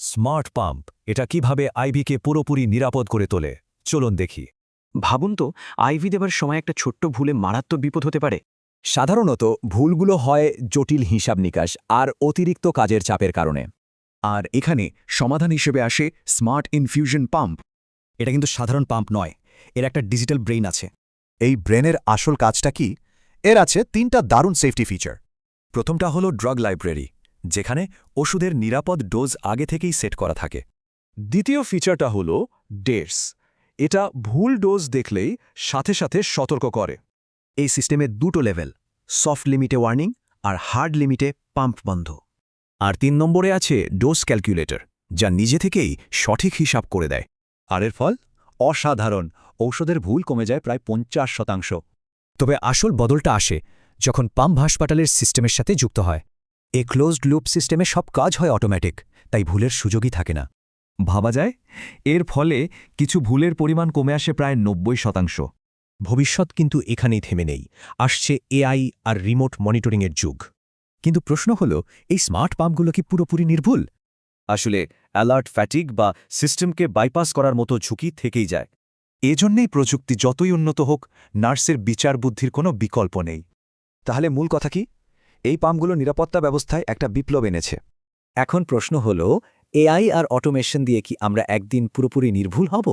Smart pump এটা কিভাবে আইভিকে পুরোপুরি নিরাপদ করে তোলে চলুন দেখি। ভাবুন তো, আইভি দেবার সময় একটা ছোট্ট ভুলে মারাত্মক বিপদ হতে পারে। সাধারণত ভুলগুলো হয় জটিল হিসাব নিকাশ আর অতিরিক্ত কাজের চাপের কারণে। আর এখানে সমাধান হিসেবে আসে স্মার্ট ইনফিউশন পাম্প। এটা কিন্তু সাধারণ পাম্প নয়, এর একটা ডিজিটাল ব্রেইন আছে। এই ব্রেনের আসল কাজটা কি? এর আছে 3টা দারুণ সেফটি ফিচার। প্রথমটা হলো ড্রাগ লাইব্রেরি, যেখানে ওষুধের নিরাপদ ডোজ আগে থেকেই সেট করা থাকে। দ্বিতীয় ফিচারটা হলো ডেটস। এটা ভুল ডোজ দেখলেই সাথে সাথে সতর্ক করে। এই সিস্টেমে দুটো লেভেল, সফট লিমিটে ওয়ার্নিং আর হার্ড লিমিটে পাম্প বন্ধ। আর 3 নম্বরে আছে ডোজ ক্যালকুলেটর, যা নিজে থেকেই সঠিক হিসাব করে দেয়। আর এর ফল অসাধারণ, ঔষধের ভুল কমে যায় প্রায় 50%। তবে আসল বদলটা আসে যখন পাম্প হাসপাতালের সিস্টেমের সাথে যুক্ত হয়। এ ক্লোজড লুপ সিস্টেমে সব কাজ হয় অটোমেটিক, তাই ভুলের সুযোগই থাকে না। ভাবা যায়, এর ফলে কিছু ভুলের পরিমাণ কমে আসে প্রায় 90%। ভবিষ্যৎ কিন্তু এখানেই থেমে নেই, আসছে এআই আর রিমোট মনিটরিংয়ের যুগ। কিন্তু প্রশ্ন হলো, এই স্মার্ট পাম্পগুলো কি পুরোপুরি নির্ভুল? আসলে অ্যালার্ট ফ্যাটিগ বা সিস্টেমকে বাইপাস করার মতো ঝুঁকি থেকেই যায়। এজন্যেই প্রযুক্তি যতই উন্নত হোক, নার্সের বিচার বুদ্ধির কোনো বিকল্প নেই। তাহলে মূল কথা কি? এই পাম্পগুলো নিরাপত্তা ব্যবস্থায় একটা বিপ্লব এনেছে। এখন প্রশ্ন হলো, এআই আর অটোমেশন দিয়ে কি আমরা একদিন পুরোপুরি নির্ভুল হব?